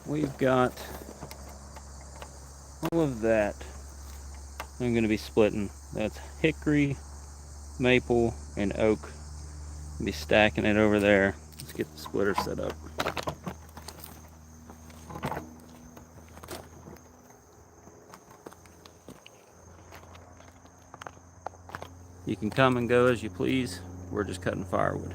we've got all of that. I'm going to be splitting. That's hickory, maple, and oak. I'll be stacking it over there. Let's get the splitter set up. You can come and go as you please. We're just cutting firewood.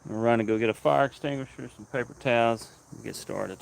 We're running to go get a fire extinguisher, some paper towels, and get started.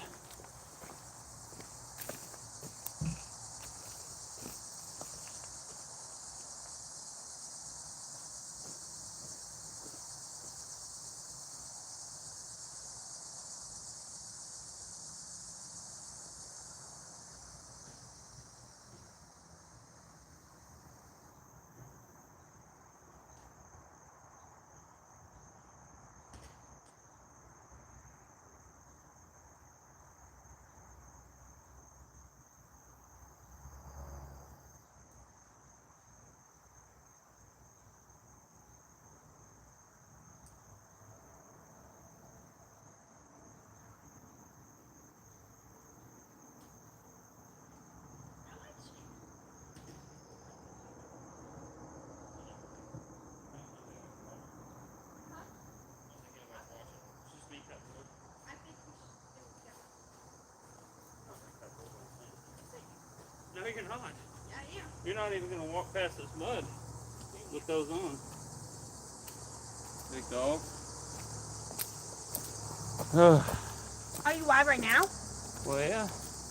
No, you're not. Yeah, I am. You're not even going to walk past this mud with those on. Big dog. Are you live right now? Well, yeah,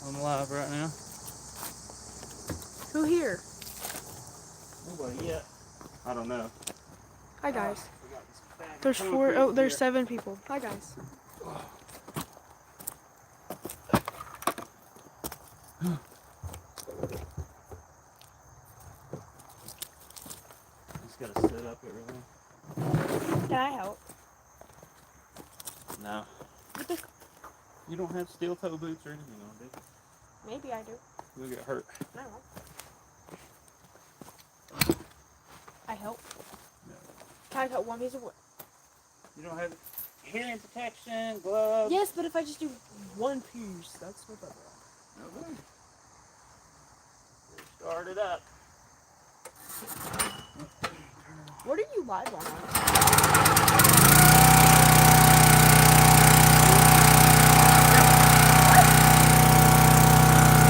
I'm live right now. Who here? Nobody yet. I don't know. Hi guys. There's four. Oh, there's 7 people. Hi guys. Just gotta sit up everything. Can I help? No. You don't have steel toe boots or anything on, do you? Maybe I do. You'll get hurt. I won't. I help. No. Can I cut one piece of wood? You don't have hearing protection, gloves. Yes, but if I just do one piece, that's what I want. Okay. Start it up. What are you live on?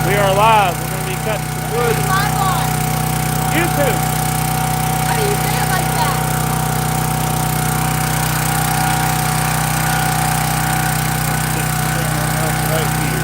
We are live. We're going to be cutting some What are wood. you live on? YouTube. How do you say it like that? Right here.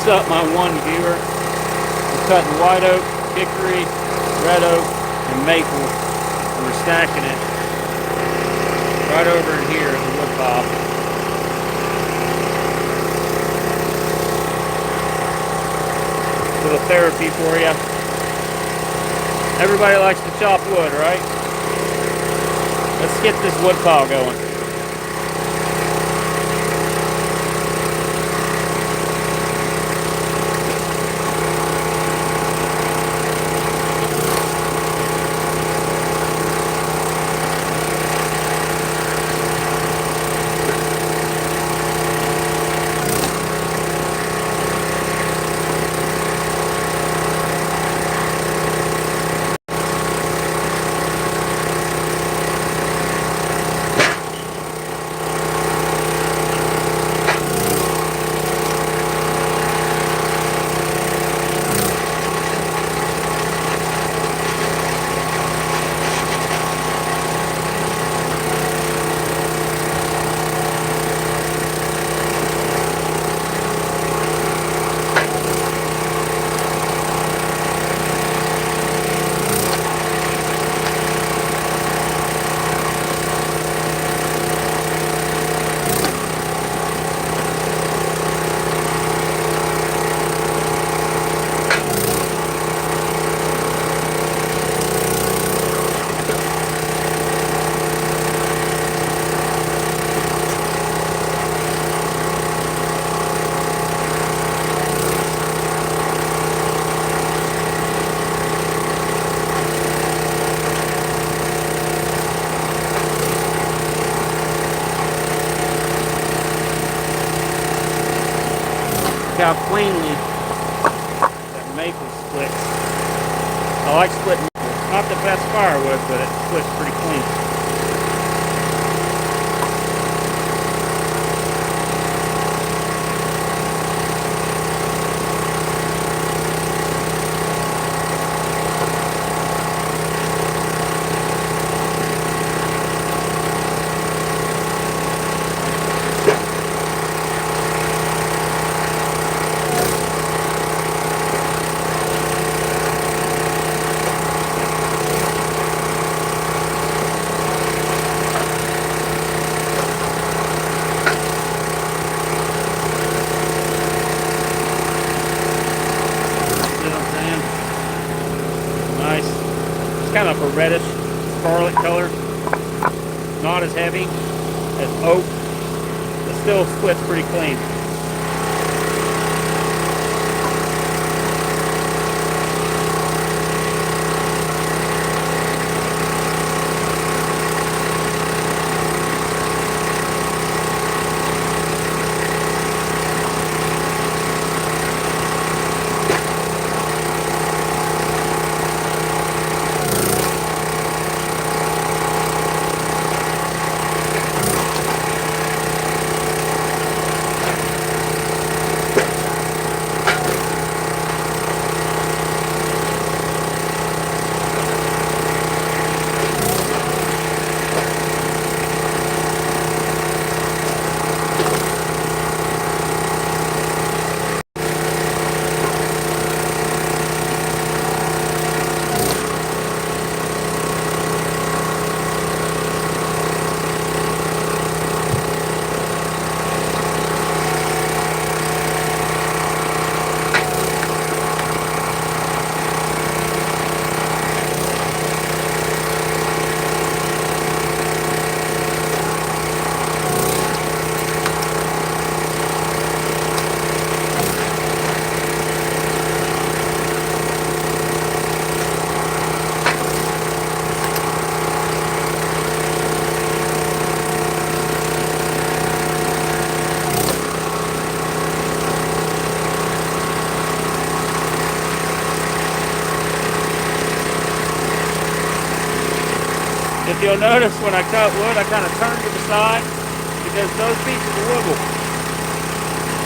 up my one viewer. We're cutting white oak, hickory, red oak, and maple, and we're stacking it right over in here in the wood pile. Little therapy for you. Everybody likes to chop wood, right? Let's get this wood pile going. How cleanly that maple splits. I like splitting maple. It's not the best firewood, but it splits pretty clean. Kind of a reddish scarlet color, not as heavy as oak, but still splits pretty clean. If you'll notice when I cut wood, I kind of turn to the side because those pieces of wood will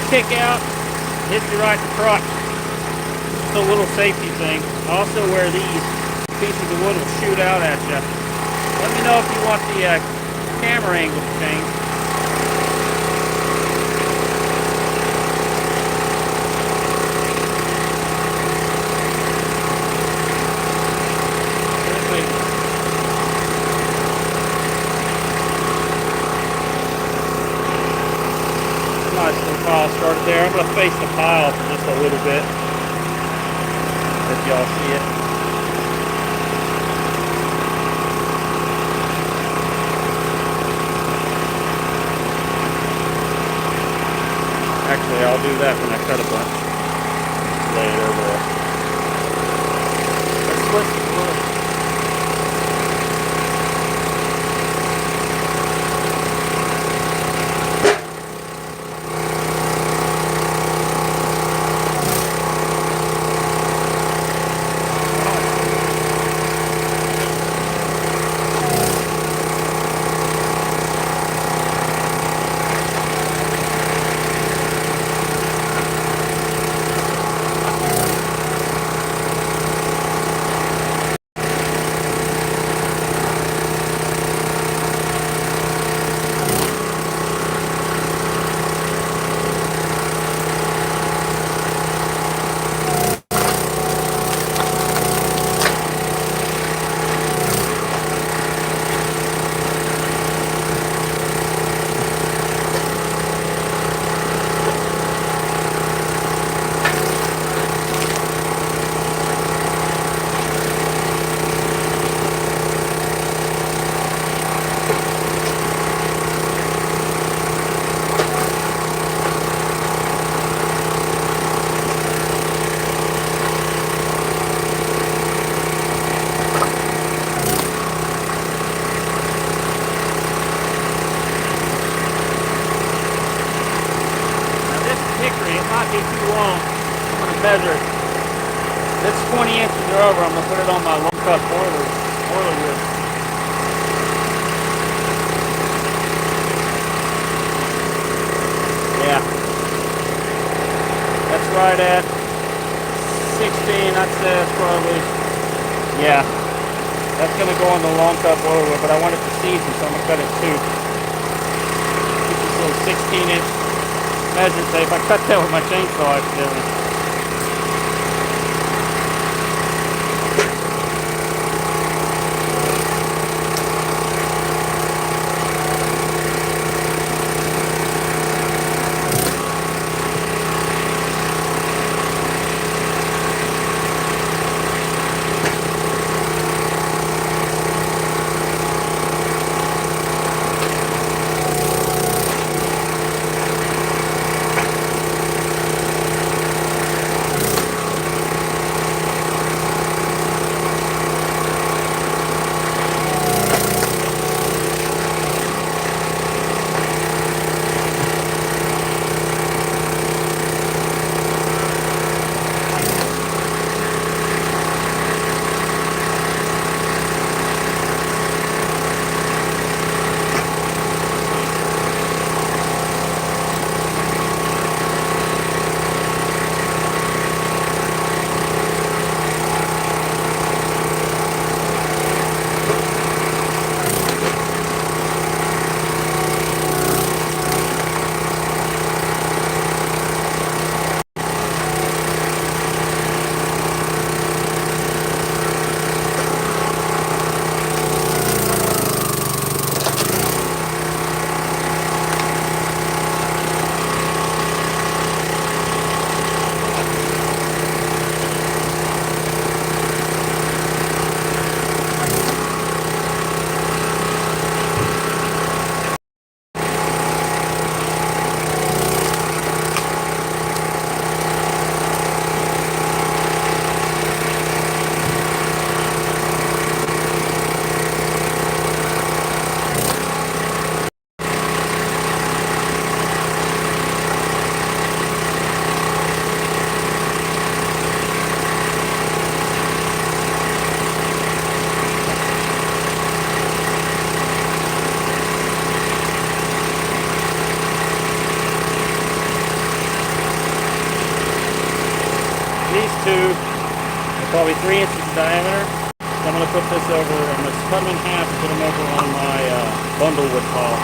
kick out, hit you right in the crotch. It's a little safety thing. Also where these pieces of wood will shoot out at you. Let me know if you want the camera angle to change. there. I'm going to face the pile for just a little bit. If y'all see it. Actually, I'll do that when I cut a bunch. Lay it over there. Let's listen. Measure. It's 20 inches or over. I'm going to put it on my long cut boiler wood. Yeah. That's right at 16. I'd say that's probably, yeah. That's going to go on the long cut boiler wood, but I want it to season, so I'm going to cut it too. Get this little 16-inch measure tape. I cut that with my chainsaw accidentally. Probably 3 inches in diameter. So I'm going to put this over, I'm going to cut them in half and put them over on my bundle wood pile.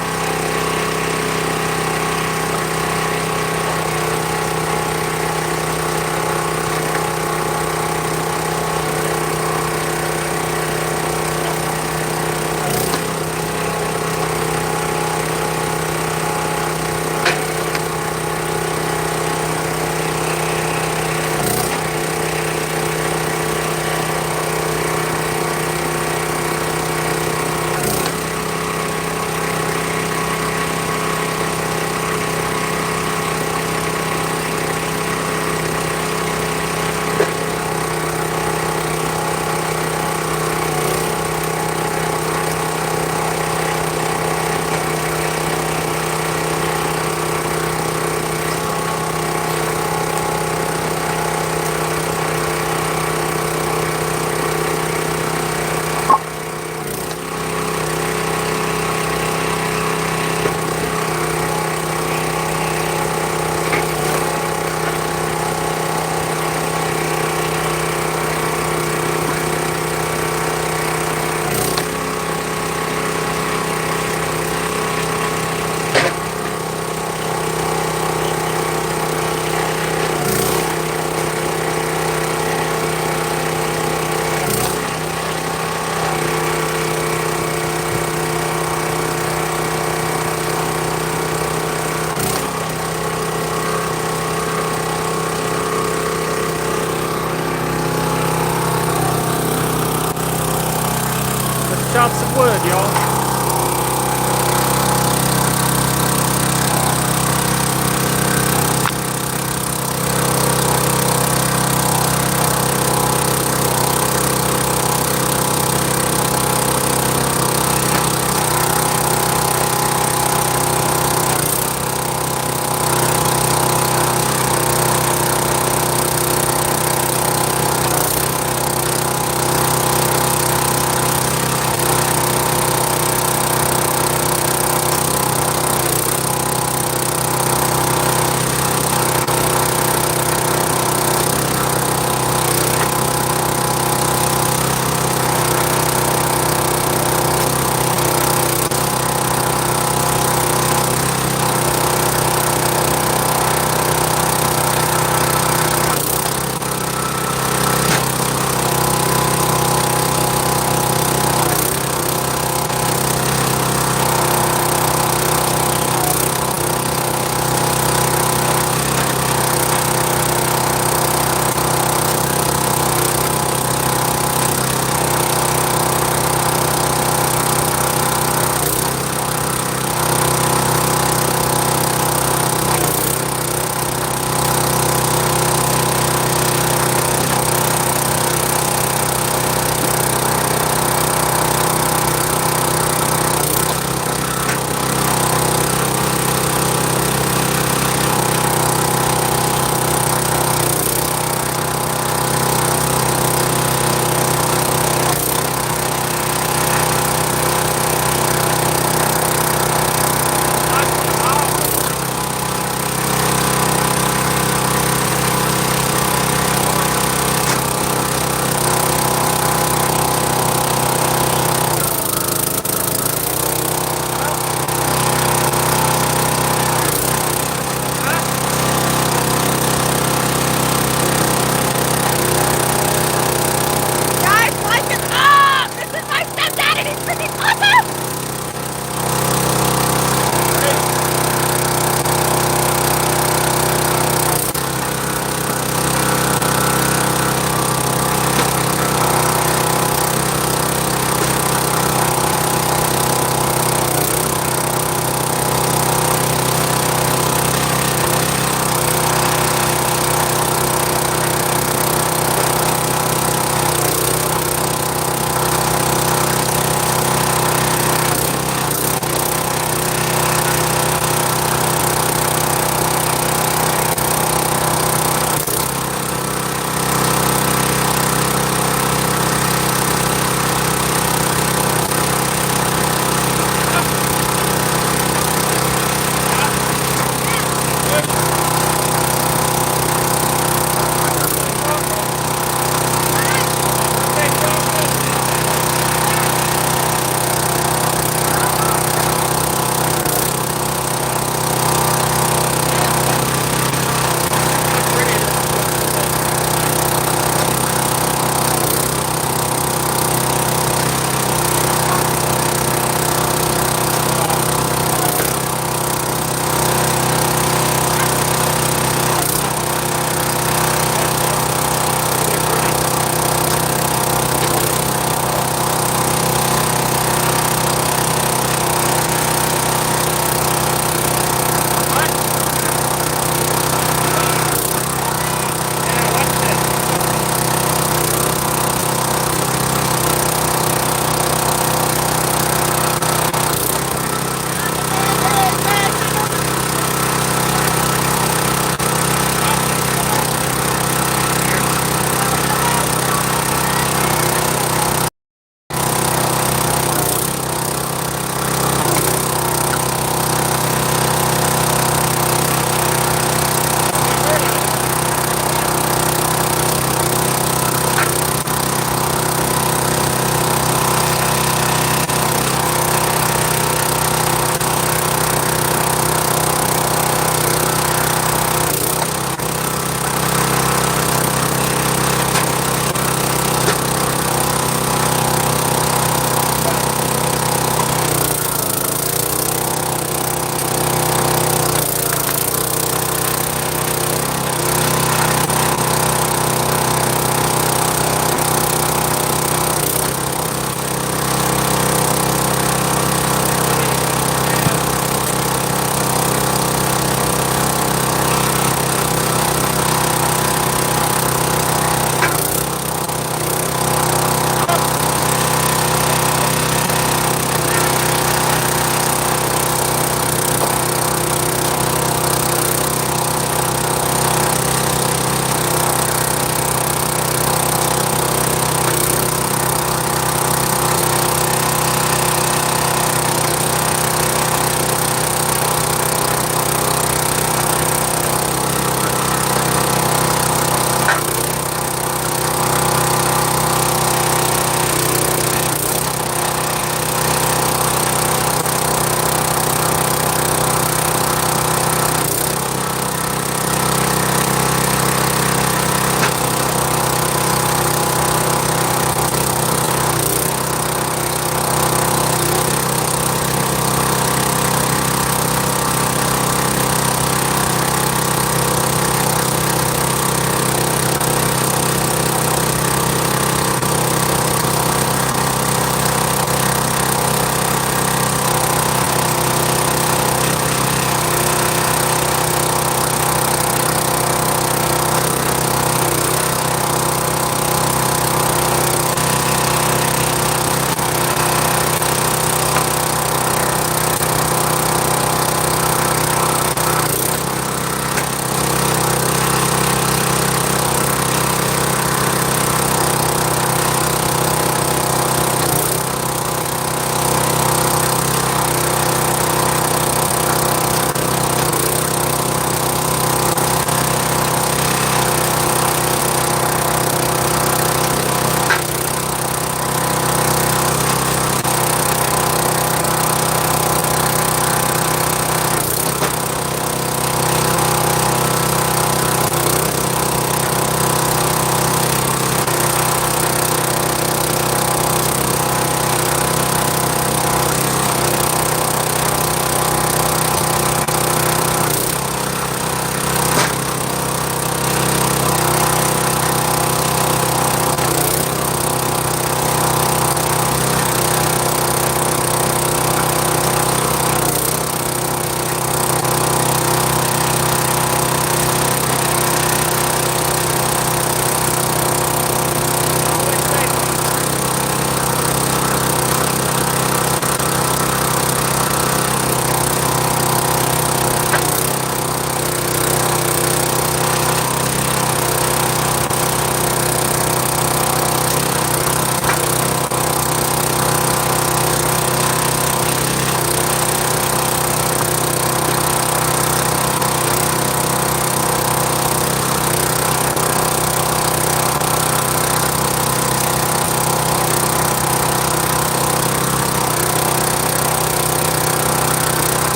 chop some wood, y'all.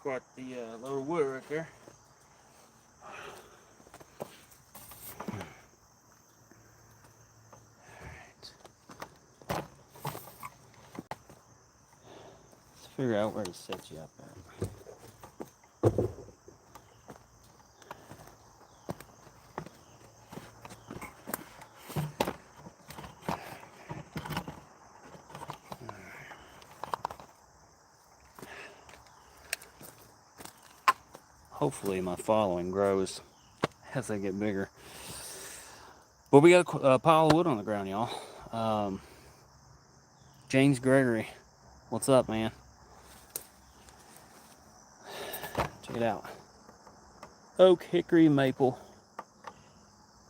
quite the load of wood right there. Let's figure out where to set you up at. Hopefully my following grows as they get bigger. But we got a pile of wood on the ground, y'all. James Gregory, what's up, man? Check it out. Oak, hickory, maple.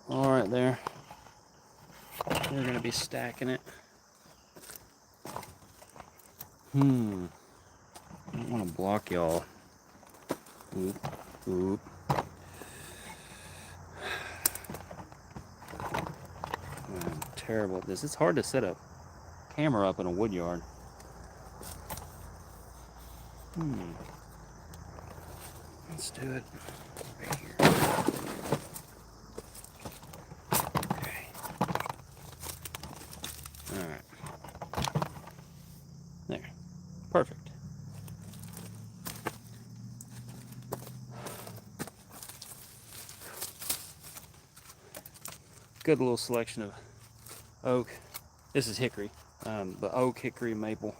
All right there. We're gonna be stacking it. I don't want to block y'all. Oop, oop. I'm terrible at this. It's hard to set a camera up in a wood yard. Let's do it right here. Okay. All right. There. Perfect. Good little selection of oak. This is hickory, but oak, hickory, maple.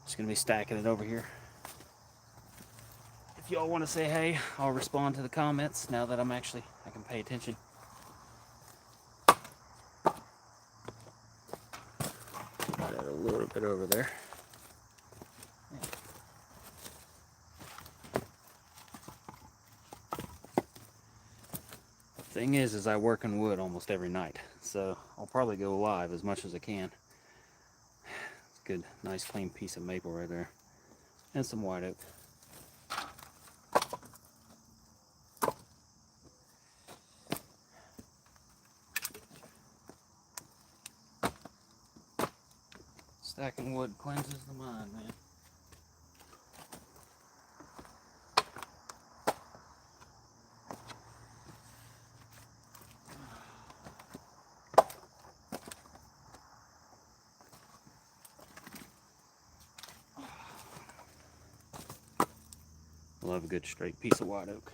Just gonna be stacking it over here. If y'all want to say hey, I'll respond to the comments now that I can pay attention. Put that a little bit over there. Thing is I work in wood almost every night, so I'll probably go live as much as I can. It's a good, nice, clean piece of maple right there, and some white oak. Stacking wood cleanses the mind, man. Love a good straight piece of white oak.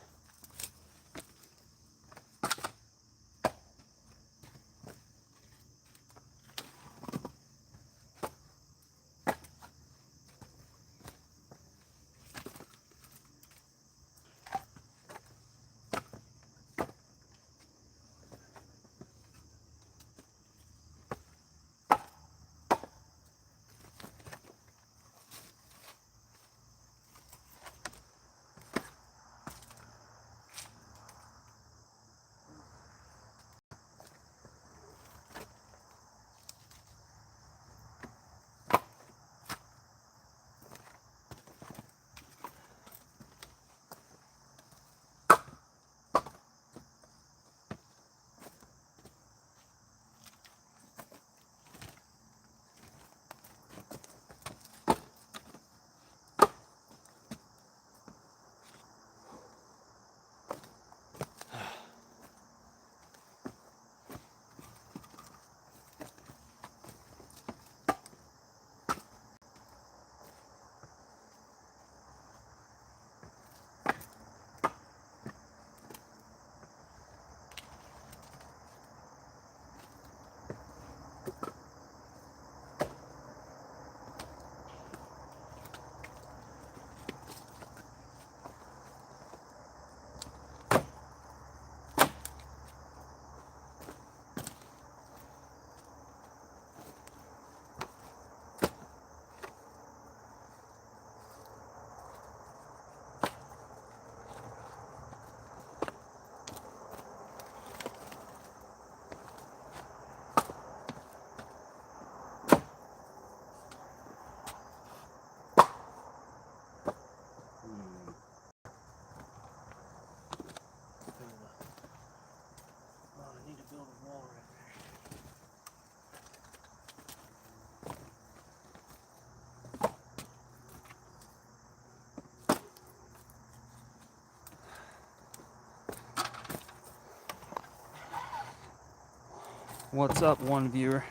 What's up, one viewer?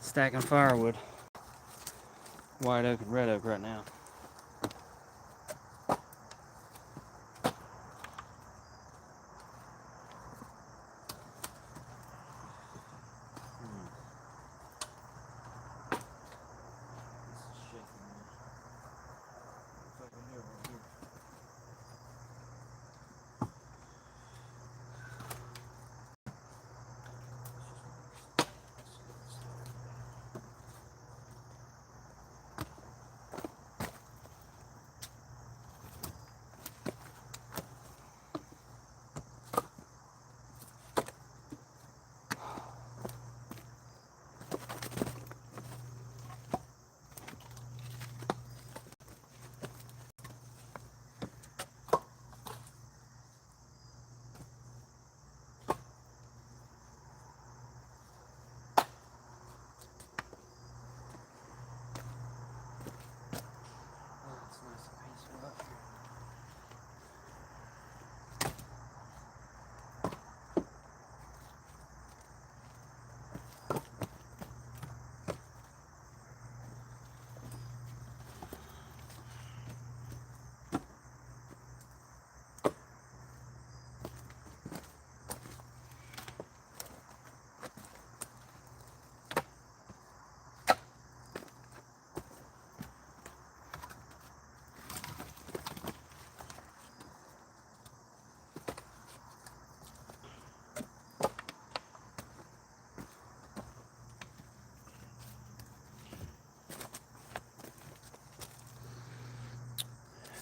Stacking firewood. White oak and red oak right now.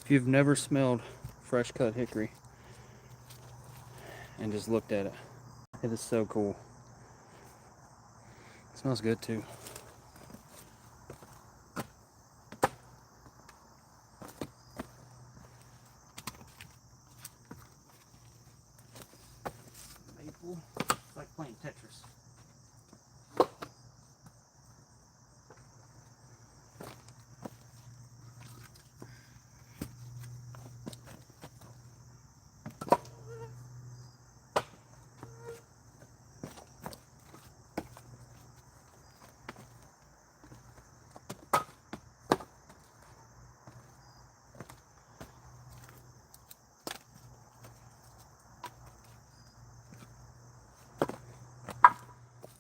If you've never smelled fresh cut hickory and just looked at it, it is so cool. It smells good too. Maple, it's like playing Tetris.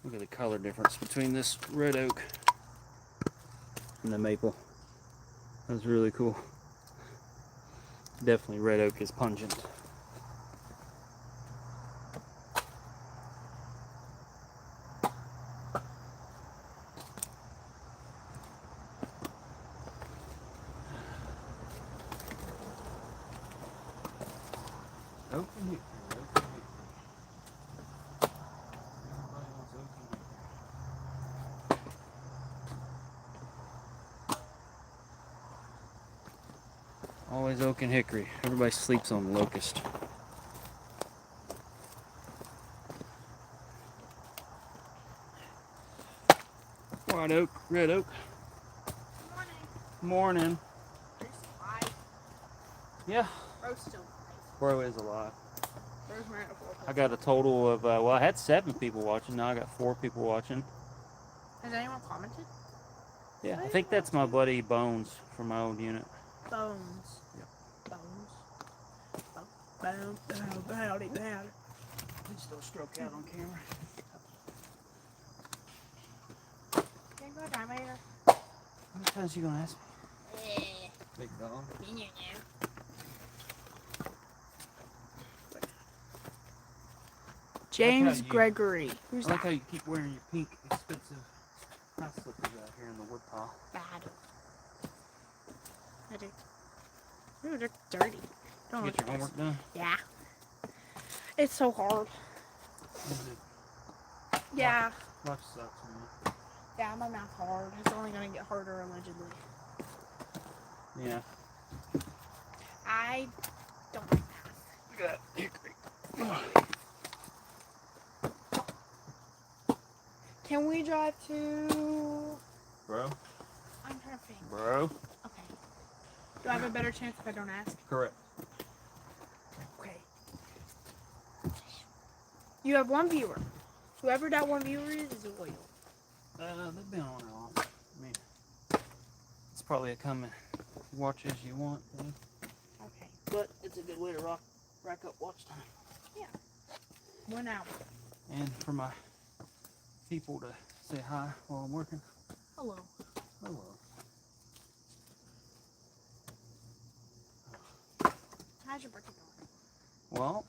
Look at the color difference between this red oak and the maple. That's really cool. Definitely red oak is pungent. Oak and hickory, oak and hickory. Everybody wants oak and hickory. Always oak and hickory. Everybody sleeps on locust. White oak, red oak. Morning. Morning. There's five. Yeah. Bro's still Bro is alive. Bro's married to 4 I got a total of, well, I had 7 people watching. Now I got 4 people watching. Has anyone commented? Yeah, I think that's my buddy Bones from my old unit. Bones. Yep. Bones. Bones. Bones. Please don't stroke out on camera. Can you go down later? How many times you gonna ask me? Big dog. James Gregory. Who's I like that? how you keep wearing your pink expensive house slippers out here in the wood pile. Bad. I do. Ooh, they're dirty. Don't Get look your at homework done? Yeah. It's so hard. Yeah. Life sucks, man. Yeah, my math hard. It's only gonna get harder allegedly. Yeah. I don't like math. Look at that hickory. Can we drive to... Bro? I'm trying to think. Bro? Okay. Do I have a better chance if I don't ask? Correct. Okay. You have 1 viewer. Whoever that one viewer is loyal. They've been on and off. I mean, it's probably a come and watch as you want thing. Okay. But it's a good way to rack up watch time. Yeah. 1 hour. And for my people to say hi while I'm working. Hello. Hello. How's your birthday going? Well,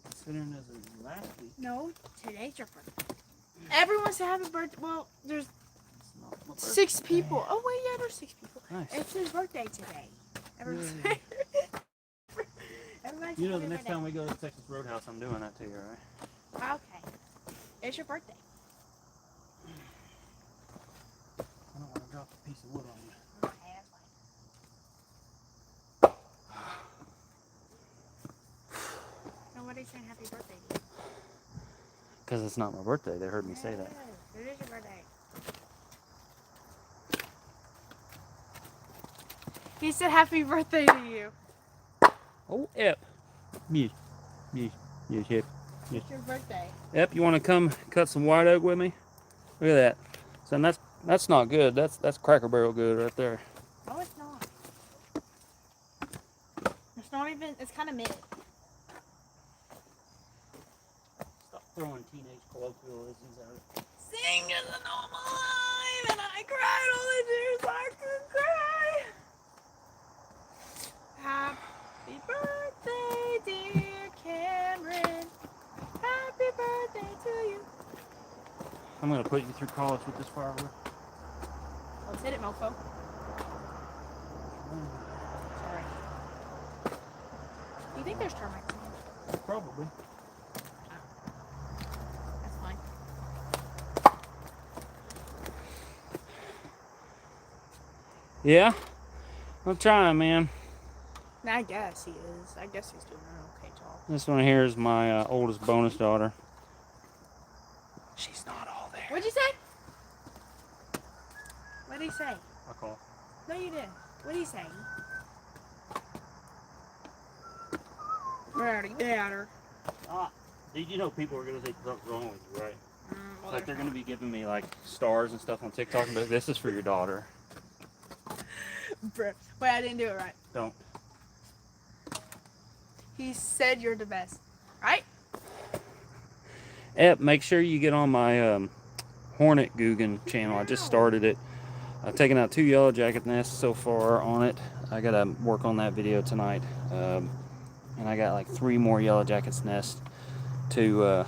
considering this is last week. No, today's your birthday. Everyone said happy birthday. Well, there's It's not my birthday. 6 people. Oh wait, yeah, there's 6 people. Nice. It's his birthday today. Everyone Yay. say. Everybody You know, say the next birthday. time we go to Texas Roadhouse, I'm doing that to you, right? Okay. It's your birthday. I don't want to drop a piece of wood on you. Okay, that's fine. Nobody's saying happy birthday to you. Because it's not my birthday. They heard me say that. No, it is your birthday. He said happy birthday to you. Oh, Ep. Yes. Yes. Yes, Ep. It's your birthday. Ep, you want to come cut some white oak with me? Look at that. So that's not good. That's Cracker Barrel good right there. No, it's not. It's not even, it's kind of mid. Stop throwing teenage colloquialisms at it. Sing as a normal life, and I cried all the tears I could cry. Happy birthday, dear Cameron. Happy birthday to you. I'm going to put you through college with this firewood. Let's hit it, mofo. Sorry. Do you think there's termites in here? Probably. That's fine. Yeah? I'm trying, man. I guess he is. I guess he's doing an okay job. This one here is my oldest bonus daughter. She's not all there. What'd you say? What'd he say? I call. No, you didn't. What'd he say? Rowdy, get at her. Did you know people are going to say something's wrong with you, right? Well, Like they're going to be giving me like stars and stuff on TikTok, but this is for your daughter. Wait, I didn't do it right. Don't. He said you're the best. Right? Ep, make sure you get on my Hornet Googan channel. I just started it. I've taken out 2 yellow jacket nests so far on it. I got to work on that video tonight. And I got like 3 more yellow jackets nests to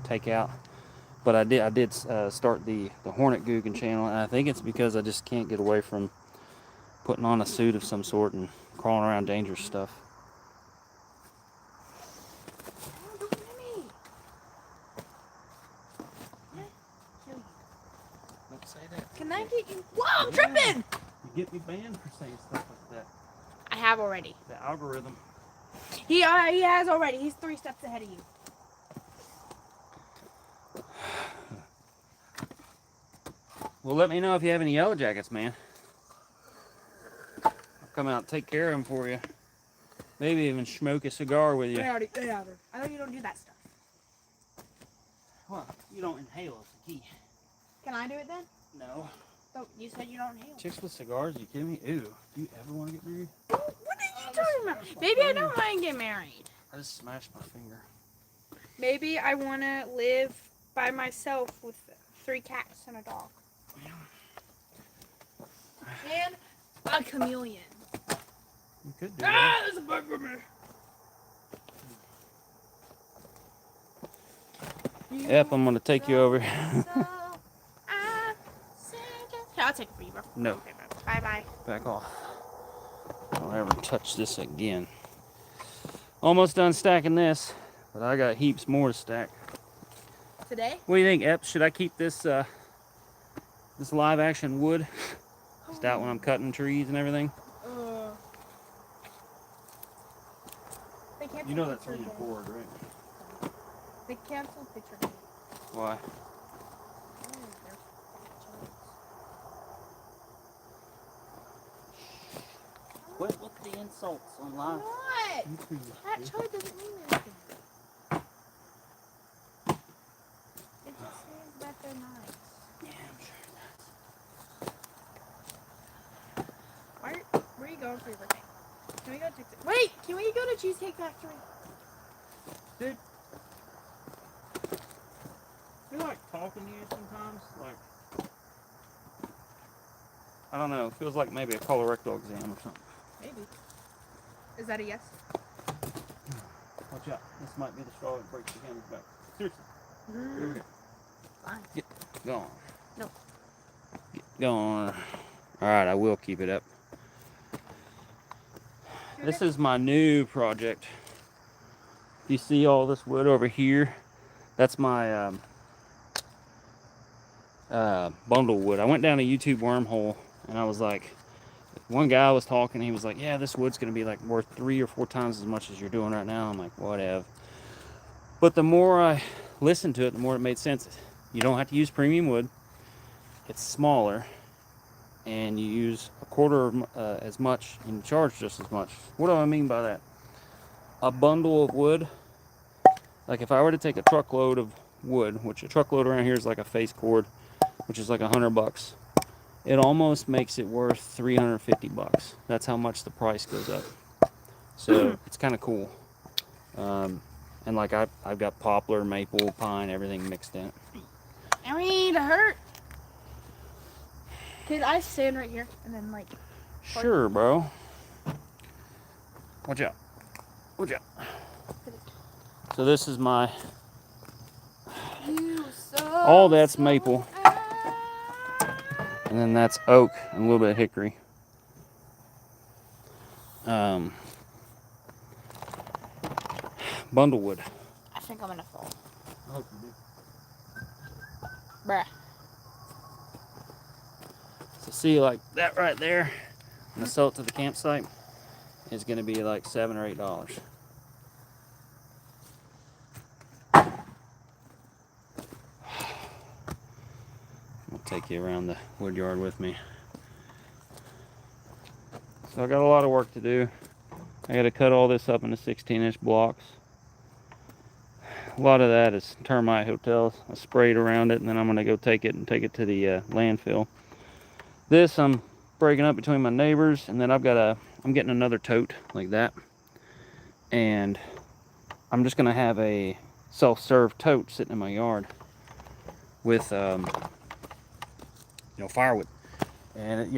take out. But I did start the Hornet Googan channel, and I think it's because I just can't get away from putting on a suit of some sort and crawling around dangerous stuff. Don't hit me. Don't say that. Can I get you? Whoa, I'm tripping! You get me banned for saying stuff like that. I have already. The algorithm. He has already. He's 3 steps ahead of you. Well, let me know if you have any yellow jackets, man. I'll come out and take care of them for you. Maybe even smoke a cigar with you. Rowdy, get at her. I know you don't do that stuff. Well, you don't inhale is the key. Can I do it then? No. Oh, you said you don't inhale. Chicks with cigars, you kidding me? Ew. Do you ever want to get married? What are you talking about? Maybe I don't want to get married. I just smashed my finger. Maybe I want to live by myself with 3 cats and a dog. And a chameleon. You could do that. There's a bug for me. Yep, I'm going to take you over. Here, I'll take it for you, bro. No. Okay, bro. Bye-bye. Back off. Don't ever touch this again. Almost done stacking this, but I got heaps more to stack. Today? What do you think, Ep? Should I keep this this live action wood? Just out when I'm cutting trees and everything? They canceled You know that's picture on your day. board, right? They canceled picture day. Why? What the insults on live? What? That choice doesn't mean anything. It's they're nice. Yeah, I'm sure. Where are you going for your birthday? Can we go to Texas? Wait, can we go to Cheesecake Factory? Dude, I feel like talking to you sometimes. Like, I don't know. It feels like maybe a colorectal exam or something. Maybe. Is that a yes? Watch out. This might be the straw that breaks the camel's back. Seriously. Here we go. Fine. Get going. No. Get going. Alright, I will keep it up. This is my new project. You see all this wood over here? That's my bundle wood. I went down a YouTube wormhole and I was like, one guy was talking, he was like, yeah, this wood's gonna be like worth 3 or 4 times as much as you're doing right now. I'm like, whatever. But the more I listened to it, the more it made sense. You don't have to use premium wood. It's smaller, and you use a quarter as much, and you charge just as much. What do I mean by that? A bundle of wood, like if I were to take a truckload of wood, which a truckload around here is like a face cord, which is like $100, it almost makes it worth 350 bucks. That's how much the price goes up. So it's kind of cool. And like I've got poplar, maple, pine, everything mixed in it. I mean, it hurt. Could I stand right here and then like? Sure, bro. Watch out. Watch out. So this is my. All that's maple. And then that's oak and a little bit of hickory. Bundlewood. I think I'm gonna fall. I hope you do. Bruh. So see, like that right there, and I sell it to the campsite, is going to be like $7 or $8. I'll take you around the wood yard with me. So I got a lot of work to do. I got to cut all this up into 16-inch blocks. A lot of that is termite hotels. I sprayed around it, and then I'm going to go take it to the landfill. This I'm breaking up between my neighbors, and then I'm getting another tote like that, and I'm just going to have a self-serve tote sitting in my yard with firewood, and it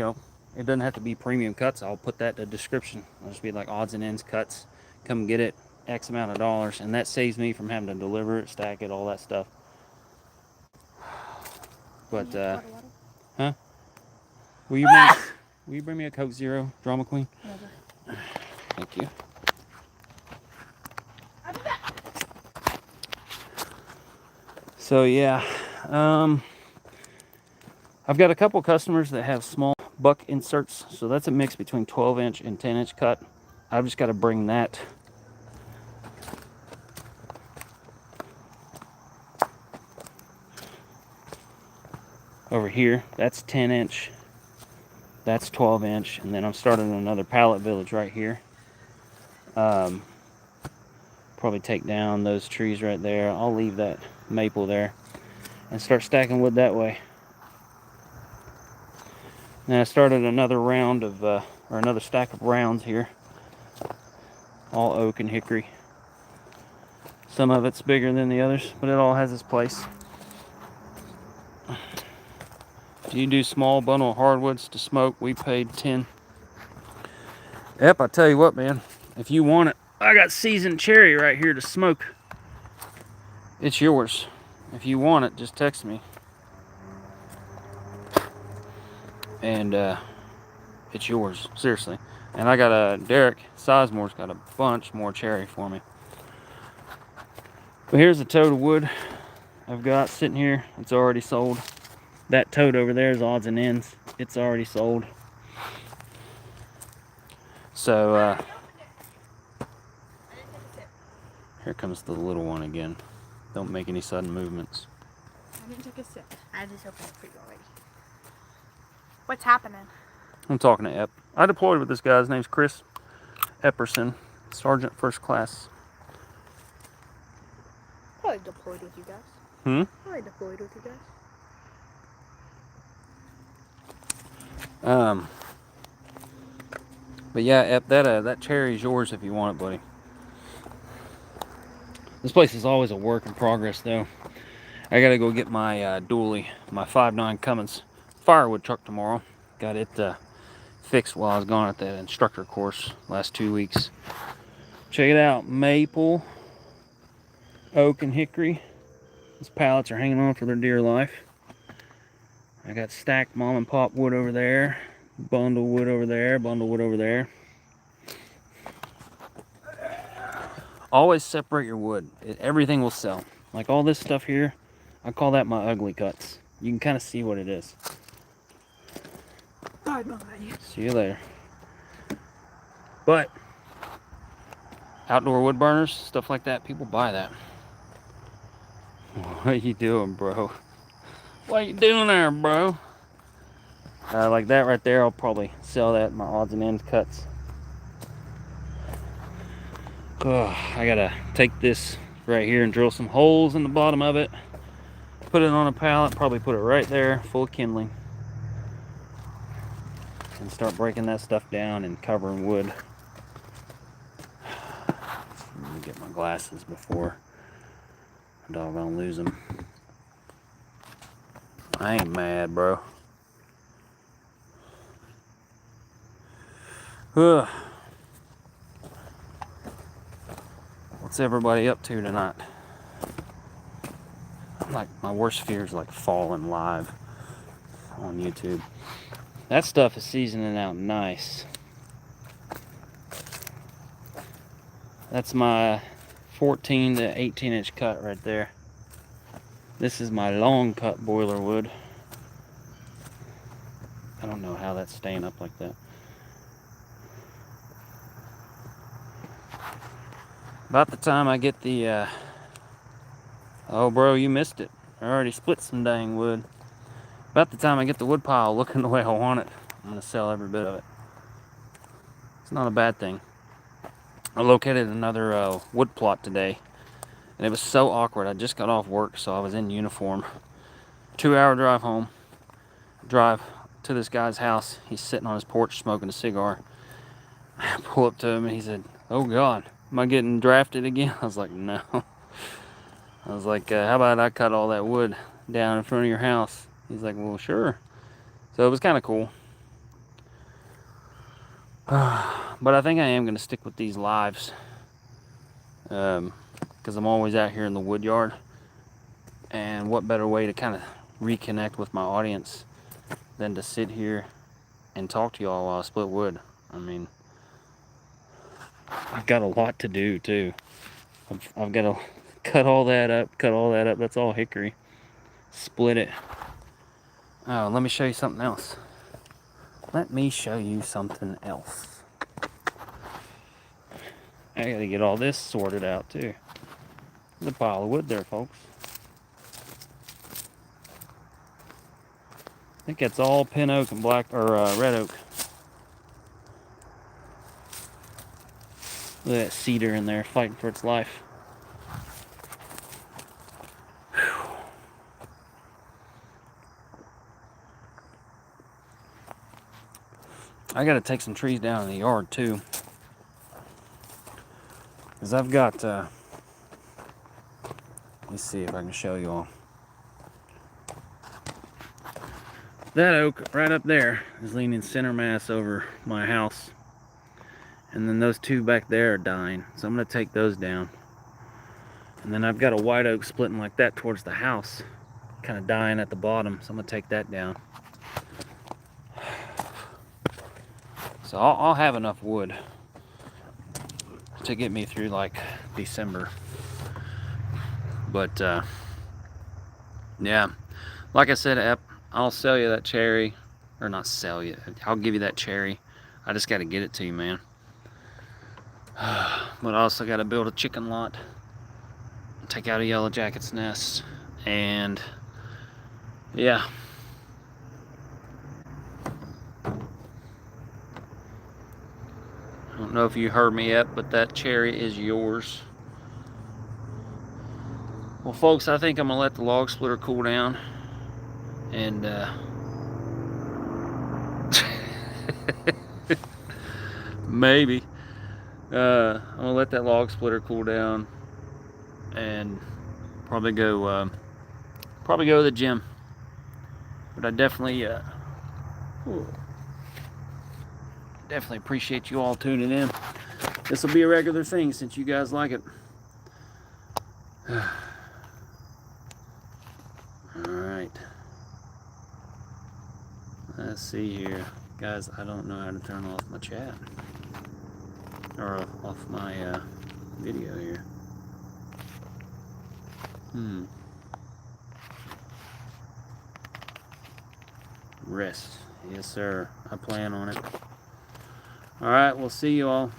doesn't have to be premium cuts. I'll put that in the description. I'll just be like odds and ends cuts. Come get it, X amount of dollars, and that saves me from having to deliver it, stack it, all that stuff. But huh? Will you bring me a Coke Zero, Drama Queen? Never. Thank you. So yeah, I've got a couple customers that have small buck inserts, so that's a mix between 12-inch and 10-inch cut. I've just got to bring that over here. That's 10-inch, that's 12-inch, and then I'm starting another pallet village right here. Probably take down those trees right there. I'll leave that maple there and start stacking wood that way. Then I started another round of, or another stack of rounds here. All oak and hickory. Some of it's bigger than the others, but it all has its place. If you do small bundle of hardwoods to smoke, we paid 10. Yep, I tell you what, man. If you want it, I got seasoned cherry right here to smoke. It's yours. If you want it, just text me. And it's yours, seriously. And I got Derek Sizemore's got a bunch more cherry for me. But here's the tote of wood I've got sitting here. It's already sold. That tote over there is odds and ends. It's already sold. So here comes the little one again. Don't make any sudden movements. I didn't take a sip. I just opened it for you already. What's happening? I'm talking to Ep. I deployed with this guy. His name's Chris Epperson, Sergeant First Class. Probably deployed with you guys. Hmm? Probably deployed with you guys. But yeah, that cherry is yours if you want it, buddy. This place is always a work in progress, though. I gotta go get my dually, my 5.9 Cummins firewood truck tomorrow. Got it fixed while I was gone at that instructor course last 2 weeks. Check it out, maple, oak, and hickory. These pallets are hanging on for their dear life. I got stacked mom and pop wood over there, bundle wood over there, bundle wood over there. Always separate your wood. Everything will sell. Like all this stuff here, I call that my ugly cuts. You can kind of see what it is. Bye-bye. See you later. But outdoor wood burners, stuff like that, people buy that. What are you doing, bro? What are you doing there, bro? Like that right there, I'll probably sell that in my odds and ends cuts. I gotta take this right here and drill some holes in the bottom of it. Put it on a pallet, probably put it right there, full of kindling. And start breaking that stuff down and covering wood. Let me get my glasses before I'm doggone lose them. I ain't mad, bro. Ugh. What's everybody up to tonight? Like, my worst fear is like falling live on YouTube. That stuff is seasoning out nice. That's my 14 to 18 inch cut right there. This is my long cut boiler wood. I don't know how that's staying up like that. About the time I get the oh bro, you missed it. I already split some dang wood. About the time I get the wood pile looking the way I want it, I'm gonna sell every bit of it. It's not a bad thing. I located another wood plot today, and it was so awkward. I just got off work, so I was in uniform. 2-hour drive home. Drive to this guy's house. He's sitting on his porch smoking a cigar. I pull up to him and he said, "Oh God, am I getting drafted again?" I was like, "No." I was like, "How about I cut all that wood down in front of your house?" He's like, "Well, sure." So it was kind of cool. But I think I am going to stick with these lives. Because I'm always out here in the wood yard. And what better way to kind of reconnect with my audience than to sit here and talk to y'all while I split wood. I mean, I've got a lot to do too. I've got to cut all that up. That's all hickory. Split it. Oh, let me show you something else. I gotta get all this sorted out too. There's a pile of wood there, folks. I think that's all pin oak and black or red oak. Look at that cedar in there fighting for its life. Whew. I gotta take some trees down in the yard too, because I've got let me see if I can show you all. That oak right up there is leaning center mass over my house. And then those two back there are dying. So I'm going to take those down. And then I've got a white oak splitting like that towards the house. Kind of dying at the bottom. So I'm going to take that down. So I'll have enough wood to get me through like December. But yeah, like I said, I'll sell you that cherry, or not sell you, I'll give you that cherry. I just got to get it to you, man. But I also got to build a chicken lot, take out a yellow jacket's nest, and yeah. I don't know if you heard me yet, but that cherry is yours. Well, folks, I think I'm gonna let the log splitter cool down, and Maybe. I'm gonna let that log splitter cool down and probably go to the gym. But I definitely definitely appreciate you all tuning in. This will be a regular thing since you guys like it. Alright. Let's see here. Guys, I don't know how to turn off my chat. Or off my video here. Rest. Yes, sir. I plan on it. Alright, we'll see you all.